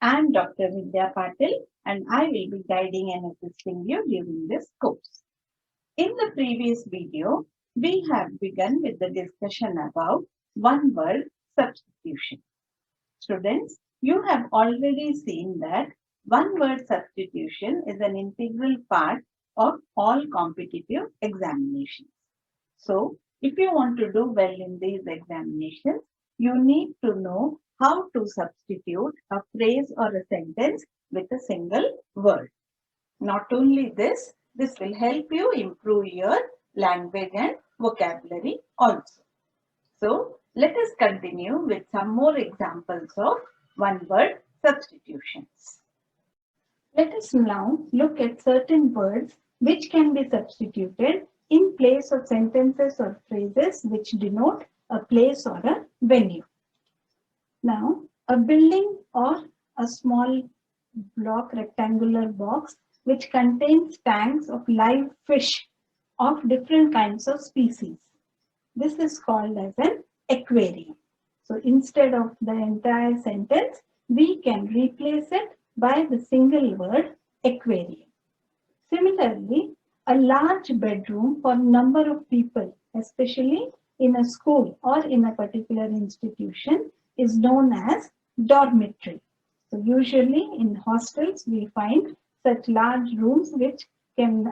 I am Dr. Vidya Patil and I will be guiding and assisting you during this course. In the previous video, we have begun with the discussion about one-word substitution. Students, you have already seen that one-word substitution is an integral part of all competitive examinations. So, if you want to do well in these examinations, you need to know how to substitute a phrase or a sentence with a single word. Not only this, this will help you improve your language and vocabulary also. So, let us continue with some more examples of one-word substitutions. Let us now look at certain words which can be substituted in place of sentences or phrases which denote a place or a venue. Now, a building or a small block rectangular box which contains tanks of live fish of different kinds of species. This is called as an aquarium. So instead of the entire sentence, we can replace it by the single word aquarium. Similarly, a large bedroom for a number of people, especially in a school or in a particular institution, is known as dormitory. So usually in hostels, we find such large rooms which can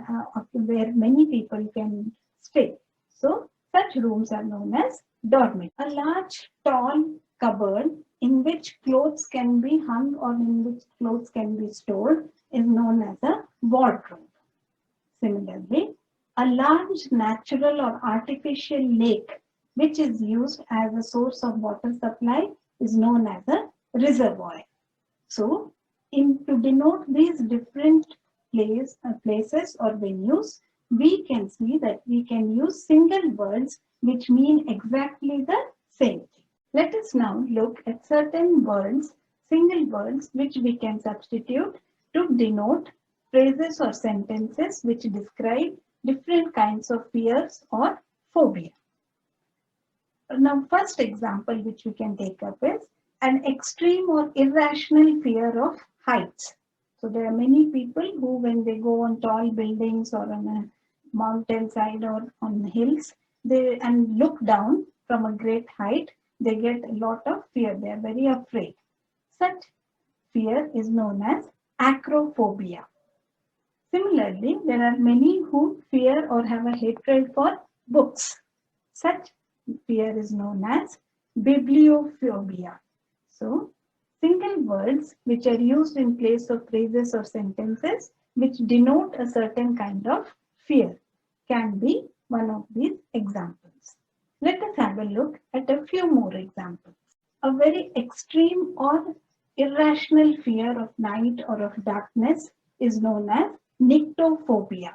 where many people can stay. So such rooms are known as dormitory. A large, tall cupboard in which clothes can be hung or in which clothes can be stored is known as a wardrobe. Similarly, a large natural or artificial lake which is used as a source of water supply is known as a reservoir. So, to denote these different places or venues, we can see that we can use single words which mean exactly the same thing. Let us now look at certain words, single words, which we can substitute to denote phrases or sentences which describe different kinds of fears or phobia. Now, first example which we can take up is an extreme or irrational fear of heights. So there are many people who, when they go on tall buildings or on a mountainside or on hills, and look down from a great height, they get a lot of fear. They are very afraid. Such fear is known as acrophobia. Similarly, there are many who fear or have a hatred for books. Such fear is known as bibliophobia. So, single words which are used in place of phrases or sentences which denote a certain kind of fear can be one of these examples. Let us have a look at a few more examples. A very extreme or irrational fear of night or of darkness is known as nyctophobia.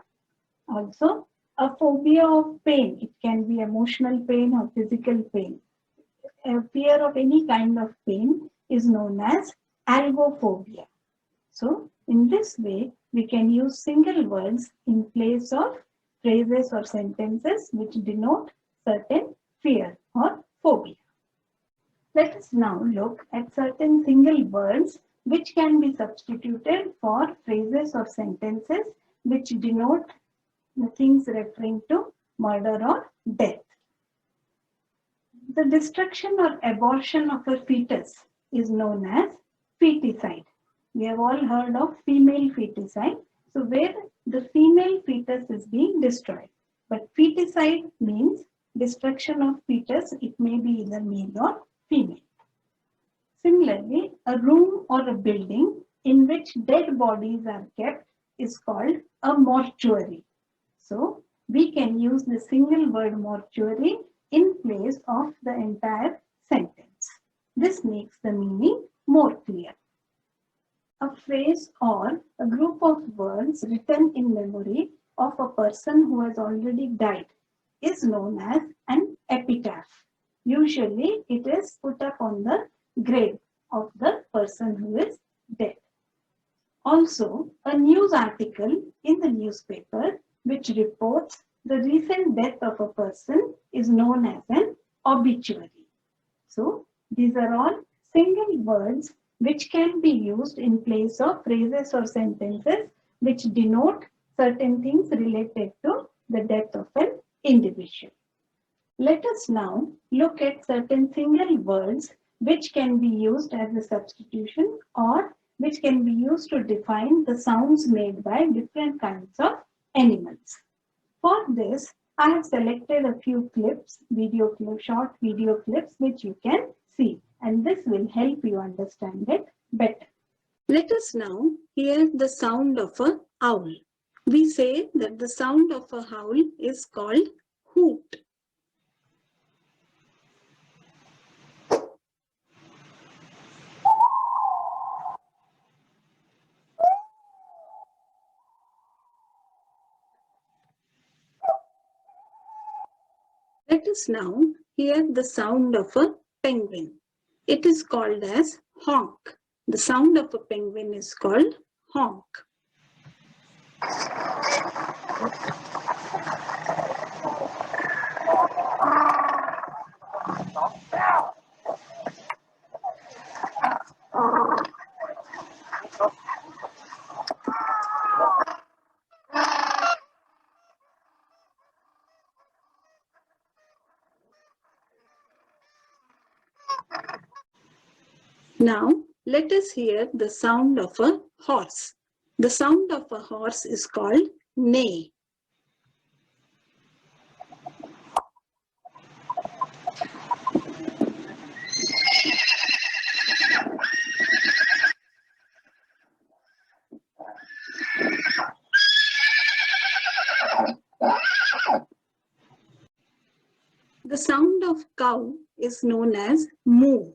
Also, a phobia of pain. It can be emotional pain or physical pain. A fear of any kind of pain is known as algophobia. So, in this way, we can use single words in place of phrases or sentences which denote certain fear or phobia. Let us now look at certain single words which can be substituted for phrases or sentences which denote the things referring to murder or death. The destruction or abortion of a fetus is known as feticide. We have all heard of female feticide. So where the female fetus is being destroyed. But feticide means destruction of fetus. It may be either male or female. Similarly, a room or a building in which dead bodies are kept is called a mortuary. So we can use the single word mortuary in place of the entire sentence. This makes the meaning more clear. A phrase or a group of words written in memory of a person who has already died is known as an epitaph. Usually, it is put up on the grave of the person who is dead. Also, a news article in the newspaper which reports the recent death of a person is known as an obituary. So, these are all single words which can be used in place of phrases or sentences which denote certain things related to the death of an individual. Let us now look at certain single words which can be used as a substitution or which can be used to define the sounds made by different kinds of animals. For this, I have selected a few clips, short video clips which you can see, and this will help you understand it better. Let us now hear the sound of an owl. We say that the sound of a owl is called hoot. Let us now hear the sound of a penguin. It is called as honk. The sound of a penguin is called honk. Now, let us hear the sound of a horse. The sound of a horse is called neigh. The sound of cow is known as moo.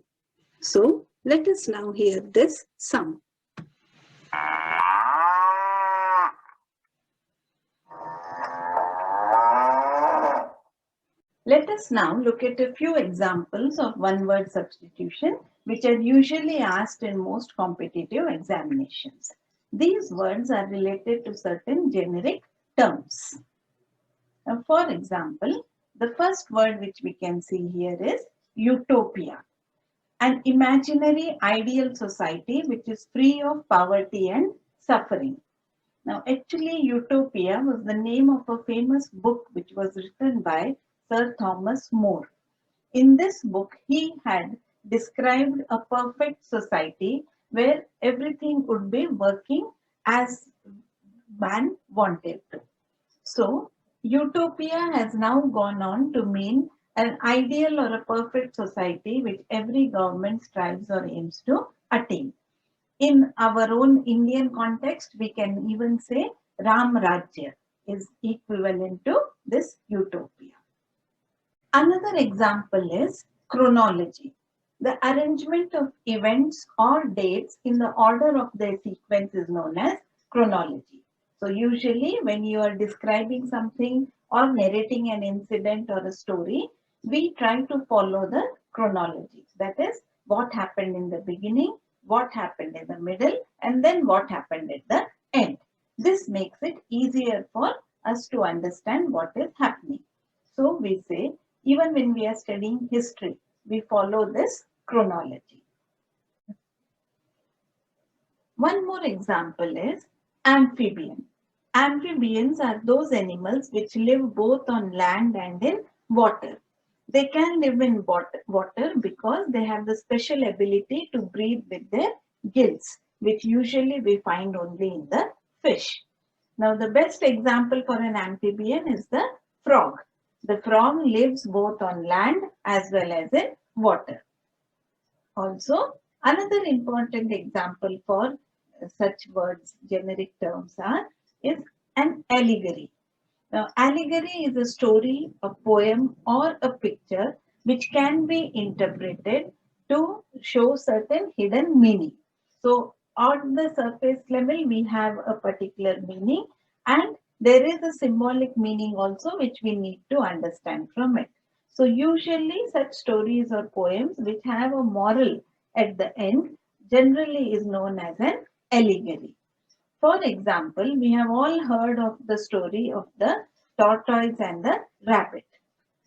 So, let us now hear this sound. Let us now look at a few examples of one-word substitution which are usually asked in most competitive examinations. These words are related to certain generic terms. Now, for example, the first word which we can see here is utopia, an imaginary ideal society which is free of poverty and suffering. Now, actually, Utopia was the name of a famous book which was written by Sir Thomas More. In this book, he had described a perfect society where everything would be working as man wanted to. So, utopia has now gone on to mean an ideal or a perfect society which every government strives or aims to attain. In our own Indian context, we can even say Ram Rajya is equivalent to this utopia. Another example is chronology. The arrangement of events or dates in the order of their sequence is known as chronology. So usually when you are describing something or narrating an incident or a story, we try to follow the chronology. That is, what happened in the beginning, what happened in the middle, and then what happened at the end. This makes it easier for us to understand what is happening. So we say, even when we are studying history, we follow this chronology. One more example is amphibian. Amphibians are those animals which live both on land and in water. They can live in water because they have the special ability to breathe with their gills, which usually we find only in the fish. Now, the best example for an amphibian is the frog. The frog lives both on land as well as in water. Also, another important example for such words, generic terms is an allegory. Now, allegory is a story, a poem, or a picture which can be interpreted to show certain hidden meaning. So, on the surface level, we have a particular meaning, and there is a symbolic meaning also which we need to understand from it. So, usually such stories or poems which have a moral at the end generally is known as an allegory. For example, we have all heard of the story of the tortoise and the rabbit.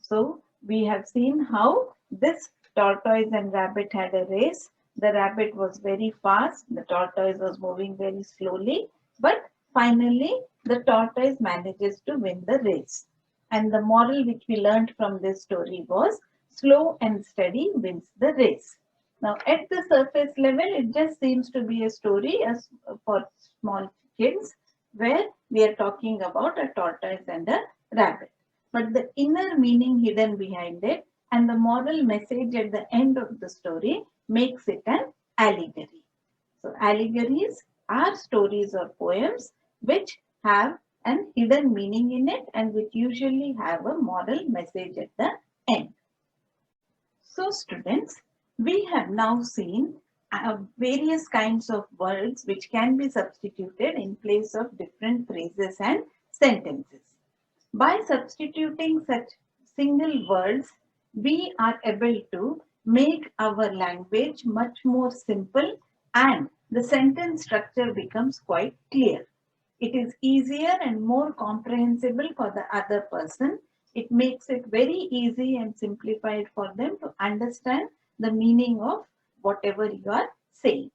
So, we have seen how this tortoise and rabbit had a race The rabbit was very fast, the tortoise was moving very slowly, but finally the tortoise manages to win the race. And the moral which we learned from this story was slow and steady wins the race. Now, at the surface level, it just seems to be a story as for small kids where we are talking about a tortoise and a rabbit. But the inner meaning hidden behind it and the moral message at the end of the story makes it an allegory. So, allegories are stories or poems which have an hidden meaning in it and which usually have a moral message at the end. So, students, we have now seen various kinds of words which can be substituted in place of different phrases and sentences. By substituting such single words, we are able to make our language much more simple and the sentence structure becomes quite clear. It is easier and more comprehensible for the other person. It makes it very easy and simplified for them to understand the meaning of whatever you are saying.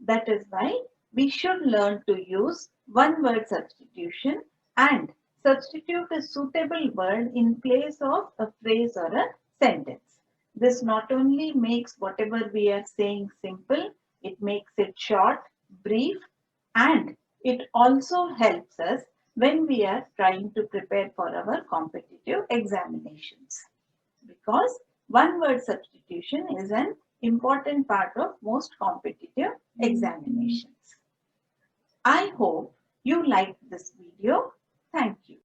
That is why we should learn to use one word substitution and substitute a suitable word in place of a phrase or a sentence. This not only makes whatever we are saying simple, it makes it short, brief, and it also helps us when we are trying to prepare for our competitive examinations. Because one word substitution is an important part of most competitive examinations. I hope you liked this video. Thank you.